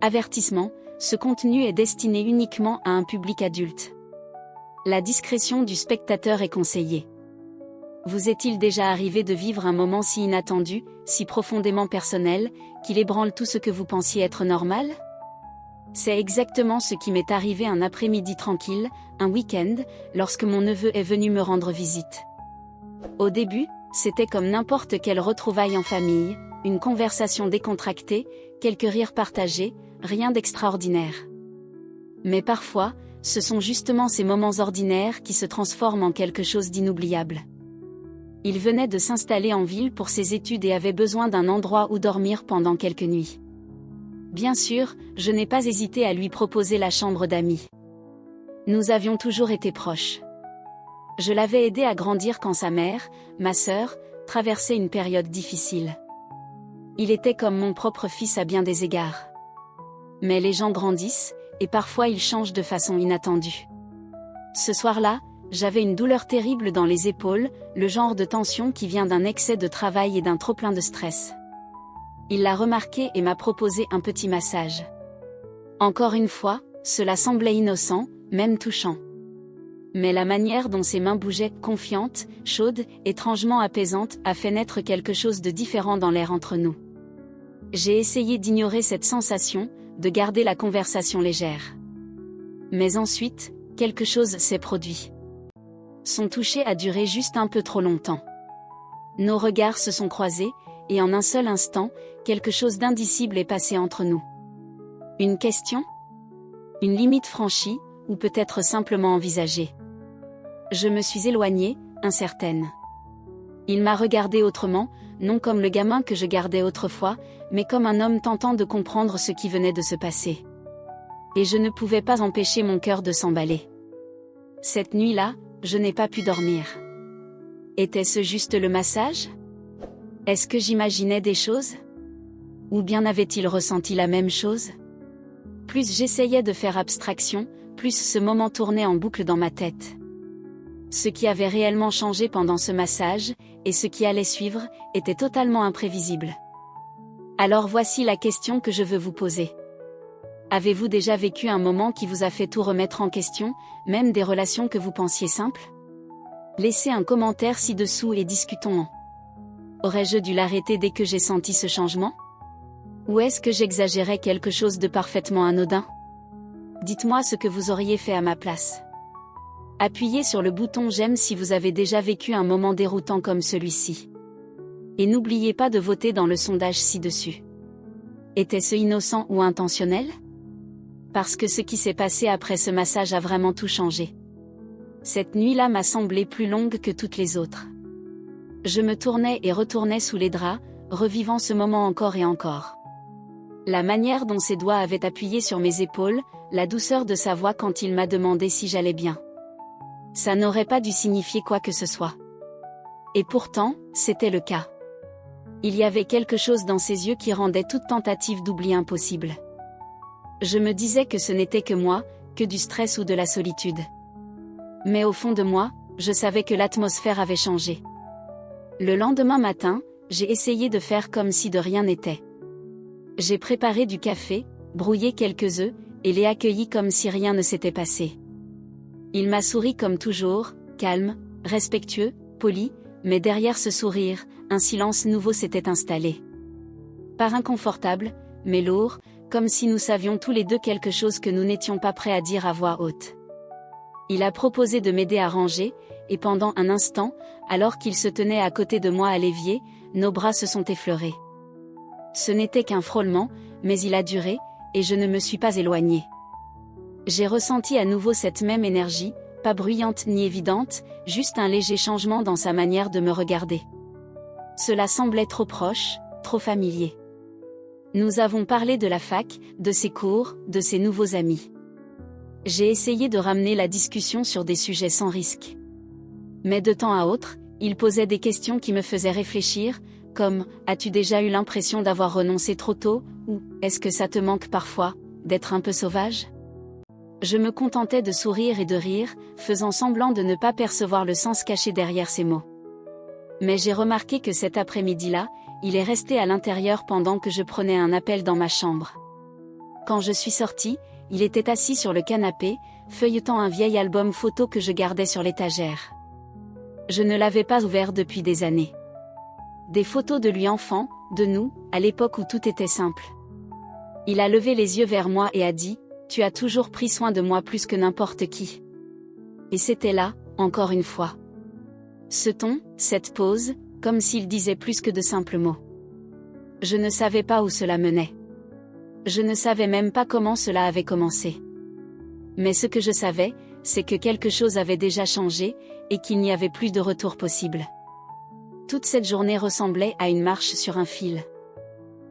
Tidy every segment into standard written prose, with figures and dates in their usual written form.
Avertissement, ce contenu est destiné uniquement à un public adulte. La discrétion du spectateur est conseillée. Vous est-il déjà arrivé de vivre un moment si inattendu, si profondément personnel, qu'il ébranle tout ce que vous pensiez être normal? C'est exactement ce qui m'est arrivé un après-midi tranquille, un week-end, lorsque mon neveu est venu me rendre visite. Au début, c'était comme n'importe quelle retrouvaille en famille, une conversation décontractée, quelques rires partagés, rien d'extraordinaire. Mais parfois, ce sont justement ces moments ordinaires qui se transforment en quelque chose d'inoubliable. Il venait de s'installer en ville pour ses études et avait besoin d'un endroit où dormir pendant quelques nuits. Bien sûr, je n'ai pas hésité à lui proposer la chambre d'amis. Nous avions toujours été proches. Je l'avais aidé à grandir quand sa mère, ma sœur, traversait une période difficile. Il était comme mon propre fils à bien des égards. Mais les gens grandissent, et parfois ils changent de façon inattendue. Ce soir-là, j'avais une douleur terrible dans les épaules, le genre de tension qui vient d'un excès de travail et d'un trop-plein de stress. Il l'a remarqué et m'a proposé un petit massage. Encore une fois, cela semblait innocent, même touchant. Mais la manière dont ses mains bougeaient, confiantes, chaudes, étrangement apaisantes, a fait naître quelque chose de différent dans l'air entre nous. J'ai essayé d'ignorer cette sensation, de garder la conversation légère. Mais ensuite, quelque chose s'est produit. Son toucher a duré juste un peu trop longtemps. Nos regards se sont croisés, et en un seul instant, quelque chose d'indicible est passé entre nous. Une question? Une limite franchie, ou peut-être simplement envisagée. Je me suis éloignée, incertaine. Il m'a regardée autrement, non comme le gamin que je gardais autrefois, mais comme un homme tentant de comprendre ce qui venait de se passer. Et je ne pouvais pas empêcher mon cœur de s'emballer. Cette nuit-là, je n'ai pas pu dormir. Était-ce juste le massage? Est-ce que j'imaginais des choses? Ou bien avait-il ressenti la même chose? Plus j'essayais de faire abstraction, plus ce moment tournait en boucle dans ma tête. Ce qui avait réellement changé pendant ce massage, et ce qui allait suivre, était totalement imprévisible. Alors voici la question que je veux vous poser. Avez-vous déjà vécu un moment qui vous a fait tout remettre en question, même des relations que vous pensiez simples? Laissez un commentaire ci-dessous et discutons-en. Aurais-je dû l'arrêter dès que j'ai senti ce changement? Ou est-ce que j'exagérais quelque chose de parfaitement anodin? Dites-moi ce que vous auriez fait à ma place. Appuyez sur le bouton j'aime si vous avez déjà vécu un moment déroutant comme celui-ci. Et n'oubliez pas de voter dans le sondage ci-dessus. Était-ce innocent ou intentionnel? Parce que ce qui s'est passé après ce massage a vraiment tout changé. Cette nuit-là m'a semblé plus longue que toutes les autres. Je me tournais et retournais sous les draps, revivant ce moment encore et encore. La manière dont ses doigts avaient appuyé sur mes épaules, la douceur de sa voix quand il m'a demandé si j'allais bien. Ça n'aurait pas dû signifier quoi que ce soit. Et pourtant, c'était le cas. Il y avait quelque chose dans ses yeux qui rendait toute tentative d'oubli impossible. Je me disais que ce n'était que moi, que du stress ou de la solitude. Mais au fond de moi, je savais que l'atmosphère avait changé. Le lendemain matin, j'ai essayé de faire comme si de rien n'était. J'ai préparé du café, brouillé quelques œufs, et les accueilli comme si rien ne s'était passé. Il m'a souri comme toujours, calme, respectueux, poli, mais derrière ce sourire, un silence nouveau s'était installé. Pas inconfortable, mais lourd, comme si nous savions tous les deux quelque chose que nous n'étions pas prêts à dire à voix haute. Il a proposé de m'aider à ranger, et pendant un instant, alors qu'il se tenait à côté de moi à l'évier, nos bras se sont effleurés. Ce n'était qu'un frôlement, mais il a duré, et je ne me suis pas éloignée. J'ai ressenti à nouveau cette même énergie, pas bruyante ni évidente, juste un léger changement dans sa manière de me regarder. Cela semblait trop proche, trop familier. Nous avons parlé de la fac, de ses cours, de ses nouveaux amis. J'ai essayé de ramener la discussion sur des sujets sans risque. Mais de temps à autre, il posait des questions qui me faisaient réfléchir, comme « As-tu déjà eu l'impression d'avoir renoncé trop tôt ?» ou « Est-ce que ça te manque parfois, d'être un peu sauvage ?» Je me contentais de sourire et de rire, faisant semblant de ne pas percevoir le sens caché derrière ces mots. Mais j'ai remarqué que cet après-midi-là, il est resté à l'intérieur pendant que je prenais un appel dans ma chambre. Quand je suis sortie, il était assis sur le canapé, feuilletant un vieil album photo que je gardais sur l'étagère. Je ne l'avais pas ouvert depuis des années. Des photos de lui enfant, de nous, à l'époque où tout était simple. Il a levé les yeux vers moi et a dit « Tu as toujours pris soin de moi plus que n'importe qui. » Et c'était là, encore une fois. Ce ton, cette pose, comme s'il disait plus que de simples mots. Je ne savais pas où cela menait. Je ne savais même pas comment cela avait commencé. Mais ce que je savais, c'est que quelque chose avait déjà changé, et qu'il n'y avait plus de retour possible. Toute cette journée ressemblait à une marche sur un fil.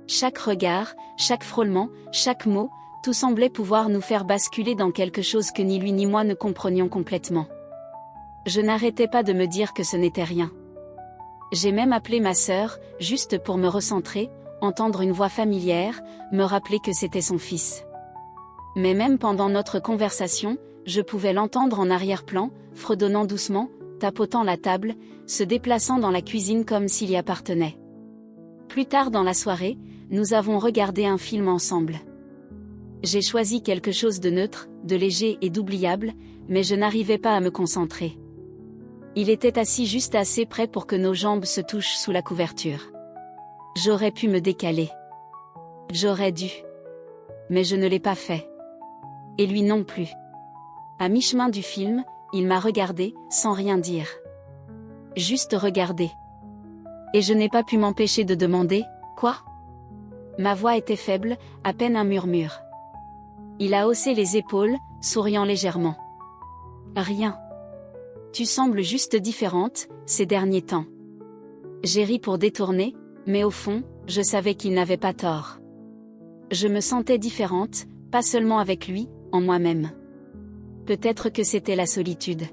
Chaque regard, chaque frôlement, chaque mot, tout semblait pouvoir nous faire basculer dans quelque chose que ni lui ni moi ne comprenions complètement. Je n'arrêtais pas de me dire que ce n'était rien. J'ai même appelé ma sœur, juste pour me recentrer, entendre une voix familière, me rappeler que c'était son fils. Mais même pendant notre conversation, je pouvais l'entendre en arrière-plan, fredonnant doucement, tapotant la table, se déplaçant dans la cuisine comme s'il y appartenait. Plus tard dans la soirée, nous avons regardé un film ensemble. J'ai choisi quelque chose de neutre, de léger et d'oubliable, mais je n'arrivais pas à me concentrer. Il était assis juste assez près pour que nos jambes se touchent sous la couverture. J'aurais pu me décaler. J'aurais dû. Mais je ne l'ai pas fait. Et lui non plus. À mi-chemin du film, il m'a regardé, sans rien dire. Juste regarder. Et je n'ai pas pu m'empêcher de demander « Quoi ?» Ma voix était faible, à peine un murmure. Il a haussé les épaules, souriant légèrement. « Rien. Tu sembles juste différente, ces derniers temps. » J'ai ri pour détourner, mais au fond, je savais qu'il n'avait pas tort. Je me sentais différente, pas seulement avec lui, en moi-même. Peut-être que c'était la solitude.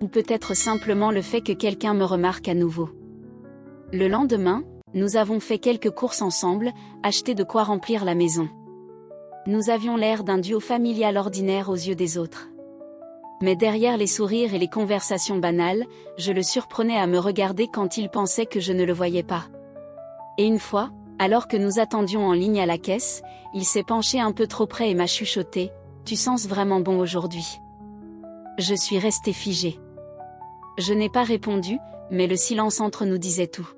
Ou peut-être simplement le fait que quelqu'un me remarque à nouveau. Le lendemain, nous avons fait quelques courses ensemble, acheté de quoi remplir la maison. Nous avions l'air d'un duo familial ordinaire aux yeux des autres. Mais derrière les sourires et les conversations banales, je le surprenais à me regarder quand il pensait que je ne le voyais pas. Et une fois, alors que nous attendions en ligne à la caisse, il s'est penché un peu trop près et m'a chuchoté « Tu sens vraiment bon aujourd'hui ?» Je suis restée figée. Je n'ai pas répondu, mais le silence entre nous disait tout.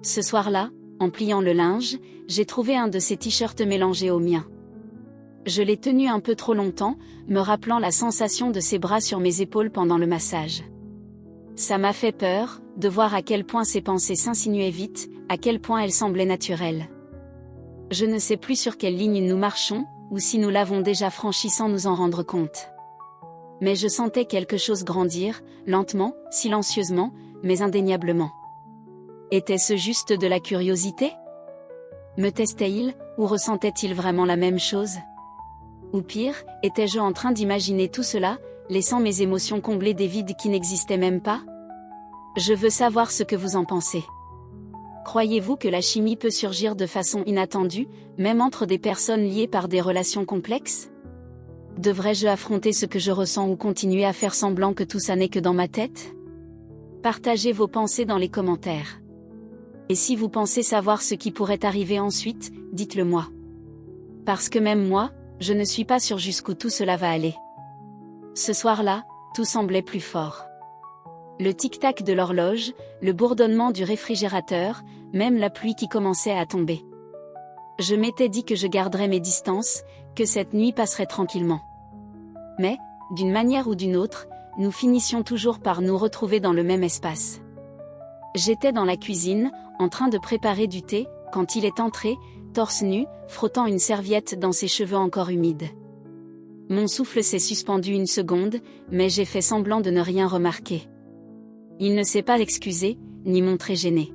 Ce soir-là, en pliant le linge, j'ai trouvé un de ses t-shirts mélangé au mien. Je l'ai tenu un peu trop longtemps, me rappelant la sensation de ses bras sur mes épaules pendant le massage. Ça m'a fait peur, de voir à quel point ses pensées s'insinuaient vite, à quel point elles semblaient naturelles. Je ne sais plus sur quelle ligne nous marchons, ou si nous l'avons déjà franchie sans nous en rendre compte. Mais je sentais quelque chose grandir, lentement, silencieusement, mais indéniablement. Était-ce juste de la curiosité ? Me testait-il, ou ressentait-il vraiment la même chose ? Ou pire, étais-je en train d'imaginer tout cela, laissant mes émotions combler des vides qui n'existaient même pas ? Je veux savoir ce que vous en pensez. Croyez-vous que la chimie peut surgir de façon inattendue, même entre des personnes liées par des relations complexes ? Devrais-je affronter ce que je ressens ou continuer à faire semblant que tout ça n'est que dans ma tête ? Partagez vos pensées dans les commentaires. Et si vous pensez savoir ce qui pourrait arriver ensuite, dites-le moi. Parce que même moi, je ne suis pas sûre jusqu'où tout cela va aller. Ce soir-là, tout semblait plus fort. Le tic-tac de l'horloge, le bourdonnement du réfrigérateur, même la pluie qui commençait à tomber. Je m'étais dit que je garderais mes distances, que cette nuit passerait tranquillement. Mais, d'une manière ou d'une autre, nous finissions toujours par nous retrouver dans le même espace. J'étais dans la cuisine, en train de préparer du thé, quand il est entré, torse nu, frottant une serviette dans ses cheveux encore humides. Mon souffle s'est suspendu une seconde, mais j'ai fait semblant de ne rien remarquer. Il ne s'est pas excusé, ni montré gêné.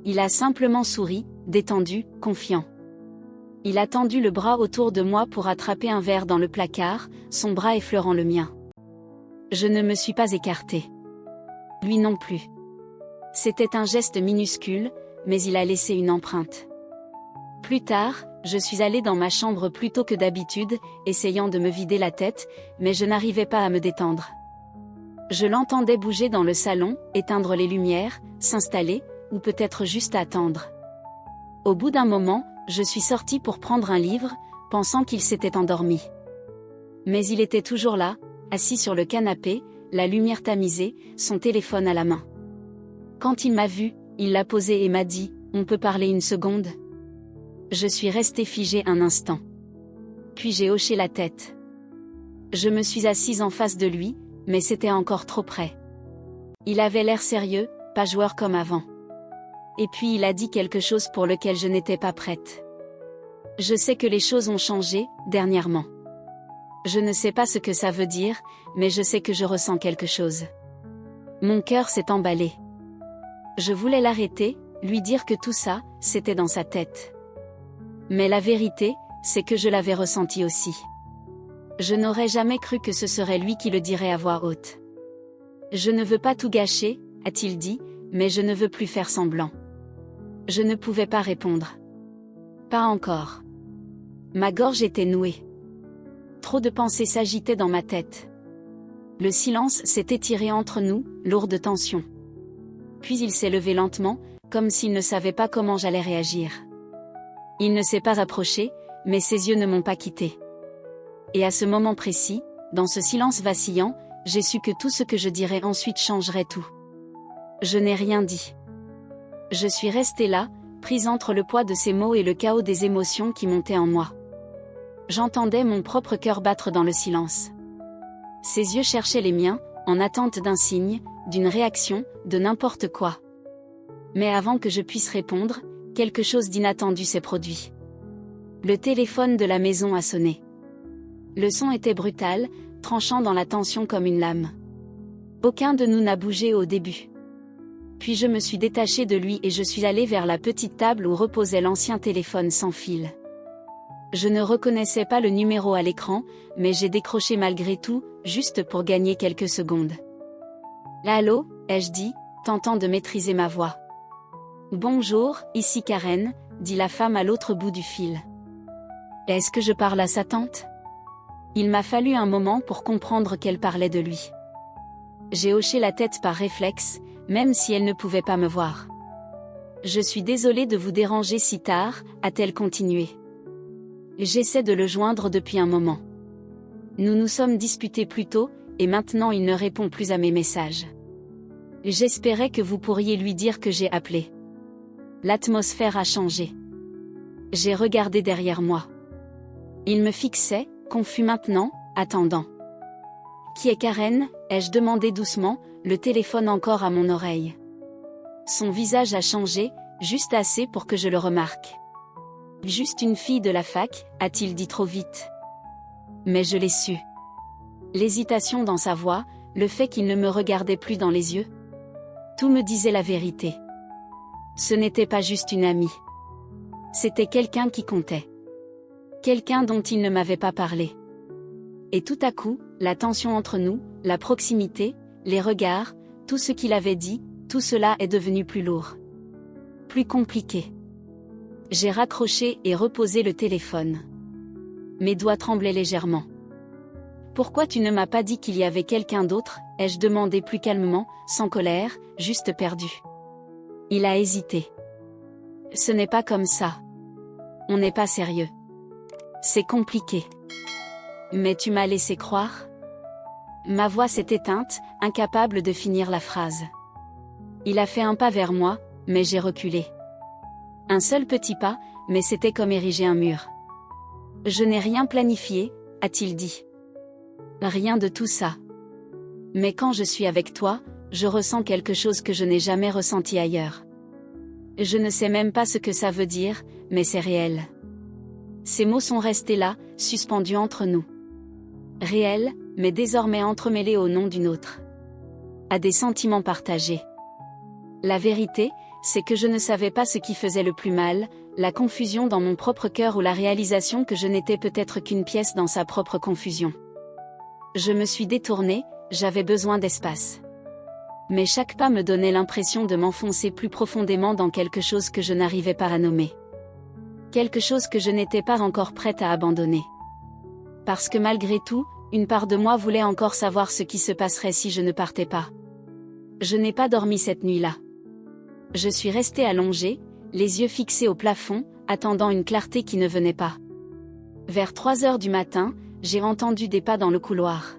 Il a simplement souri, détendu, confiant. Il a tendu le bras autour de moi pour attraper un verre dans le placard, son bras effleurant le mien. Je ne me suis pas écartée. Lui non plus. C'était un geste minuscule, mais il a laissé une empreinte. Plus tard, je suis allée dans ma chambre plus tôt que d'habitude, essayant de me vider la tête, mais je n'arrivais pas à me détendre. Je l'entendais bouger dans le salon, éteindre les lumières, s'installer, ou peut-être juste attendre. Au bout d'un moment, je suis sortie pour prendre un livre, pensant qu'il s'était endormi. Mais il était toujours là, assis sur le canapé, la lumière tamisée, son téléphone à la main. Quand il m'a vu, il l'a posé et m'a dit « On peut parler une seconde ?» Je suis restée figée un instant. Puis j'ai hoché la tête. Je me suis assise en face de lui, mais c'était encore trop près. Il avait l'air sérieux, pas joueur comme avant. Et puis il a dit quelque chose pour lequel je n'étais pas prête. Je sais que les choses ont changé, dernièrement. Je ne sais pas ce que ça veut dire, mais je sais que je ressens quelque chose. Mon cœur s'est emballé. Je voulais l'arrêter, lui dire que tout ça, c'était dans sa tête. Mais la vérité, c'est que je l'avais ressenti aussi. Je n'aurais jamais cru que ce serait lui qui le dirait à voix haute. Je ne veux pas tout gâcher, a-t-il dit, mais je ne veux plus faire semblant. Je ne pouvais pas répondre. Pas encore. Ma gorge était nouée. Trop de pensées s'agitaient dans ma tête. Le silence s'est étiré entre nous, lourd de tension. Puis il s'est levé lentement, comme s'il ne savait pas comment j'allais réagir. Il ne s'est pas approché, mais ses yeux ne m'ont pas quitté. Et à ce moment précis, dans ce silence vacillant, j'ai su que tout ce que je dirais ensuite changerait tout. Je n'ai rien dit. Je suis restée là, prise entre le poids de ses mots et le chaos des émotions qui montaient en moi. J'entendais mon propre cœur battre dans le silence. Ses yeux cherchaient les miens, en attente d'un signe, d'une réaction, de n'importe quoi. Mais avant que je puisse répondre, quelque chose d'inattendu s'est produit. Le téléphone de la maison a sonné. Le son était brutal, tranchant dans la tension comme une lame. Aucun de nous n'a bougé au début. Puis je me suis détachée de lui et je suis allée vers la petite table où reposait l'ancien téléphone sans fil. Je ne reconnaissais pas le numéro à l'écran, mais j'ai décroché malgré tout, juste pour gagner quelques secondes. Allô, ai-je dit, tentant de maîtriser ma voix. Bonjour, ici Karen, dit la femme à l'autre bout du fil. Est-ce que je parle à sa tante ? Il m'a fallu un moment pour comprendre qu'elle parlait de lui. J'ai hoché la tête par réflexe, même si elle ne pouvait pas me voir. Je suis désolée de vous déranger si tard, a-t-elle continué. J'essaie de le joindre depuis un moment. Nous nous sommes disputés plus tôt, et maintenant il ne répond plus à mes messages. J'espérais que vous pourriez lui dire que j'ai appelé. L'atmosphère a changé. J'ai regardé derrière moi. Il me fixait, confus maintenant, attendant. Qui est Karen ? Ai-je demandé doucement, le téléphone encore à mon oreille. Son visage a changé, juste assez pour que je le remarque. Juste une fille de la fac, a-t-il dit trop vite. Mais je l'ai su. L'hésitation dans sa voix, le fait qu'il ne me regardait plus dans les yeux. Tout me disait la vérité. Ce n'était pas juste une amie. C'était quelqu'un qui comptait. Quelqu'un dont il ne m'avait pas parlé. Et tout à coup, la tension entre nous, la proximité, les regards, tout ce qu'il avait dit, tout cela est devenu plus lourd. Plus compliqué. J'ai raccroché et reposé le téléphone. Mes doigts tremblaient légèrement. Pourquoi tu ne m'as pas dit qu'il y avait quelqu'un d'autre ? Ai-je demandé plus calmement, sans colère, juste perdu. Il a hésité. Ce n'est pas comme ça. On n'est pas sérieux. C'est compliqué. Mais tu m'as laissé croire ? Ma voix s'est éteinte, incapable de finir la phrase. Il a fait un pas vers moi, mais j'ai reculé. Un seul petit pas, mais c'était comme ériger un mur. Je n'ai rien planifié, a-t-il dit. Rien de tout ça. Mais quand je suis avec toi, je ressens quelque chose que je n'ai jamais ressenti ailleurs. Je ne sais même pas ce que ça veut dire, mais c'est réel. Ces mots sont restés là, suspendus entre nous. Réels, mais désormais entremêlés au nom d'une autre. À des sentiments partagés. La vérité, c'est que je ne savais pas ce qui faisait le plus mal, la confusion dans mon propre cœur ou la réalisation que je n'étais peut-être qu'une pièce dans sa propre confusion. Je me suis détournée, j'avais besoin d'espace. Mais chaque pas me donnait l'impression de m'enfoncer plus profondément dans quelque chose que je n'arrivais pas à nommer. Quelque chose que je n'étais pas encore prête à abandonner. Parce que malgré tout, une part de moi voulait encore savoir ce qui se passerait si je ne partais pas. Je n'ai pas dormi cette nuit-là. Je suis restée allongée, les yeux fixés au plafond, attendant une clarté qui ne venait pas. Vers 3 heures du matin, j'ai entendu des pas dans le couloir.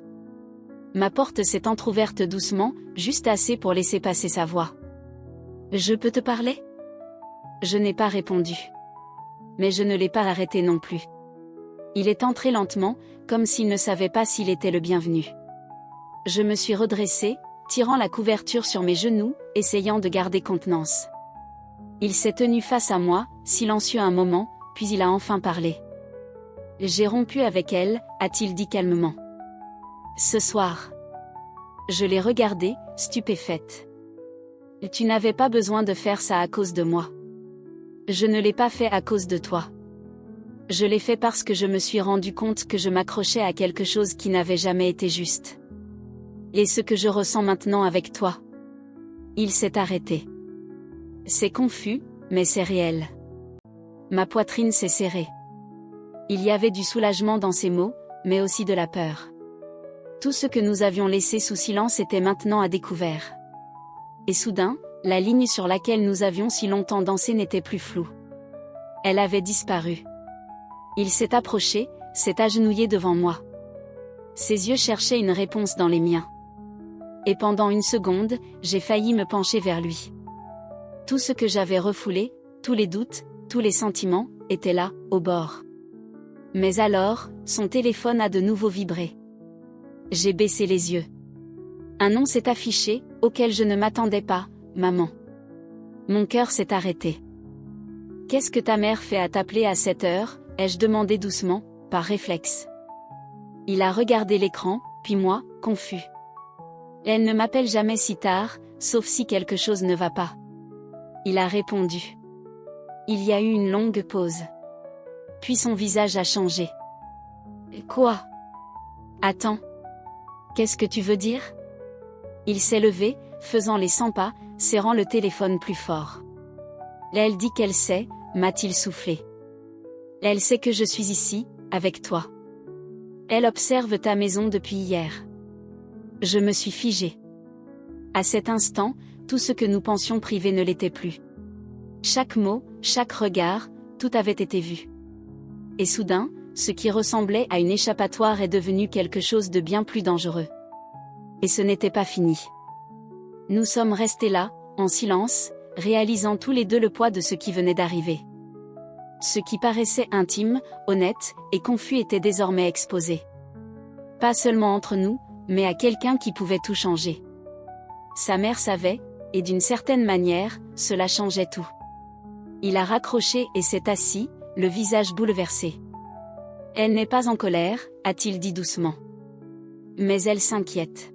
Ma porte s'est entr'ouverte doucement, juste assez pour laisser passer sa voix. « Je peux te parler ?» Je n'ai pas répondu. Mais je ne l'ai pas arrêté non plus. Il est entré lentement, comme s'il ne savait pas s'il était le bienvenu. Je me suis redressée, tirant la couverture sur mes genoux, essayant de garder contenance. Il s'est tenu face à moi, silencieux un moment, puis il a enfin parlé. « J'ai rompu avec elle », a-t-il dit calmement. « Ce soir. » Je l'ai regardé, stupéfaite. « Tu n'avais pas besoin de faire ça à cause de moi. » Je ne l'ai pas fait à cause de toi. Je l'ai fait parce que je me suis rendu compte que je m'accrochais à quelque chose qui n'avait jamais été juste. Et ce que je ressens maintenant avec toi. Il s'est arrêté. C'est confus, mais c'est réel. Ma poitrine s'est serrée. Il y avait du soulagement dans ses mots, mais aussi de la peur. Tout ce que nous avions laissé sous silence était maintenant à découvert. Et soudain, la ligne sur laquelle nous avions si longtemps dansé n'était plus floue. Elle avait disparu. Il s'est approché, s'est agenouillé devant moi. Ses yeux cherchaient une réponse dans les miens. Et pendant une seconde, j'ai failli me pencher vers lui. Tout ce que j'avais refoulé, tous les doutes, tous les sentiments, étaient là, au bord. Mais alors, son téléphone a de nouveau vibré. J'ai baissé les yeux. Un nom s'est affiché, auquel je ne m'attendais pas, maman. Mon cœur s'est arrêté. « Qu'est-ce que ta mère fait à t'appeler à cette heure ?» ai-je demandé doucement, par réflexe. Il a regardé l'écran, puis moi, confus. Elle ne m'appelle jamais si tard, sauf si quelque chose ne va pas. Il a répondu. Il y a eu une longue pause. Puis son visage a changé. Quoi? Attends. Qu'est-ce que tu veux dire? Il s'est levé, faisant les 100 pas, serrant le téléphone plus fort. Elle dit qu'elle sait, m'a-t-il soufflé. Elle sait que je suis ici, avec toi. Elle observe ta maison depuis hier. Je me suis figée. À cet instant, tout ce que nous pensions privé ne l'était plus. Chaque mot, chaque regard, tout avait été vu. Et soudain, ce qui ressemblait à une échappatoire est devenu quelque chose de bien plus dangereux. Et ce n'était pas fini. Nous sommes restés là, en silence, réalisant tous les deux le poids de ce qui venait d'arriver. Ce qui paraissait intime, honnête et confus était désormais exposé. Pas seulement entre nous, mais à quelqu'un qui pouvait tout changer. Sa mère savait, et d'une certaine manière, cela changeait tout. Il a raccroché et s'est assis, le visage bouleversé. Elle n'est pas en colère, a-t-il dit doucement. Mais elle s'inquiète.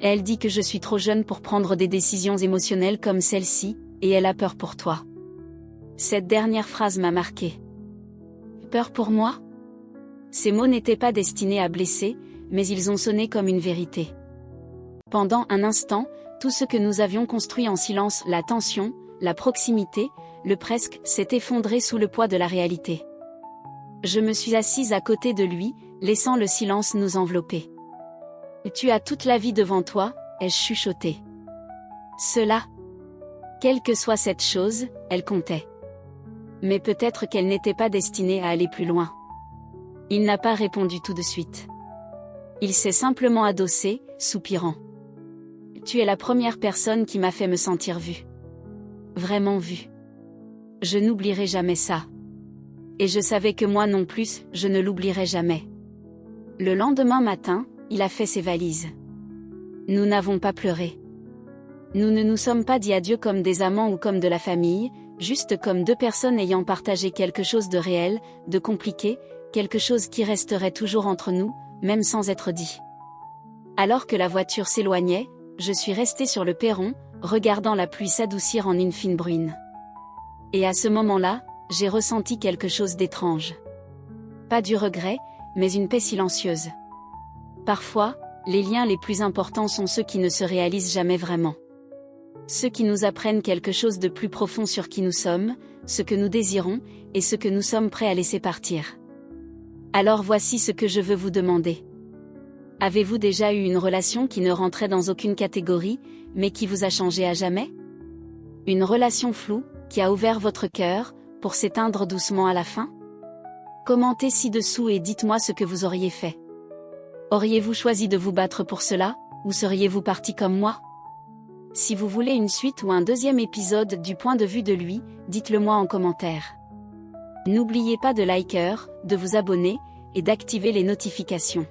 Elle dit que je suis trop jeune pour prendre des décisions émotionnelles comme celle-ci, et elle a peur pour toi. Cette dernière phrase m'a marqué. Peur pour moi? Ces mots n'étaient pas destinés à blesser, mais ils ont sonné comme une vérité. Pendant un instant, tout ce que nous avions construit en silence, la tension, la proximité, le presque, s'est effondré sous le poids de la réalité. Je me suis assise à côté de lui, laissant le silence nous envelopper. Tu as toute la vie devant toi, ai-je chuchoté. Cela. Quelle que soit cette chose, elle comptait. Mais peut-être qu'elle n'était pas destinée à aller plus loin. Il n'a pas répondu tout de suite. Il s'est simplement adossé, soupirant. Tu es la première personne qui m'a fait me sentir vue. Vraiment vue. Je n'oublierai jamais ça. Et je savais que moi non plus, je ne l'oublierai jamais. Le lendemain matin, il a fait ses valises. Nous n'avons pas pleuré. Nous ne nous sommes pas dit adieu comme des amants ou comme de la famille, juste comme deux personnes ayant partagé quelque chose de réel, de compliqué, quelque chose qui resterait toujours entre nous, même sans être dit. Alors que la voiture s'éloignait, je suis restée sur le perron, regardant la pluie s'adoucir en une fine bruine. Et à ce moment-là, j'ai ressenti quelque chose d'étrange. Pas du regret, mais une paix silencieuse. Parfois, les liens les plus importants sont ceux qui ne se réalisent jamais vraiment. Ceux qui nous apprennent quelque chose de plus profond sur qui nous sommes, ce que nous désirons, et ce que nous sommes prêts à laisser partir. Alors voici ce que je veux vous demander. Avez-vous déjà eu une relation qui ne rentrait dans aucune catégorie, mais qui vous a changé à jamais? Une relation floue, qui a ouvert votre cœur, pour s'éteindre doucement à la fin? Commentez ci-dessous et dites-moi ce que vous auriez fait. Auriez-vous choisi de vous battre pour cela, ou seriez-vous parti comme moi? Si vous voulez une suite ou un deuxième épisode du point de vue de lui, dites-le moi en commentaire. N'oubliez pas de liker, de vous abonner, et d'activer les notifications.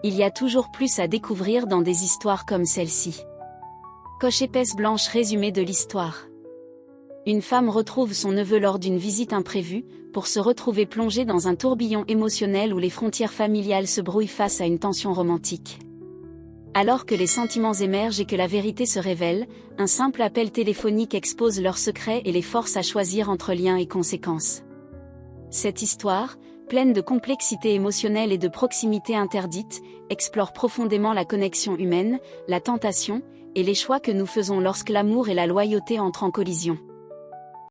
Il y a toujours plus à découvrir dans des histoires comme celle-ci. Coche épaisse blanche résumé de l'histoire. Une femme retrouve son neveu lors d'une visite imprévue, pour se retrouver plongée dans un tourbillon émotionnel où les frontières familiales se brouillent face à une tension romantique. Alors que les sentiments émergent et que la vérité se révèle, un simple appel téléphonique expose leurs secrets et les force à choisir entre liens et conséquences. Cette histoire, pleine de complexité émotionnelle et de proximité interdite, explore profondément la connexion humaine, la tentation, et les choix que nous faisons lorsque l'amour et la loyauté entrent en collision.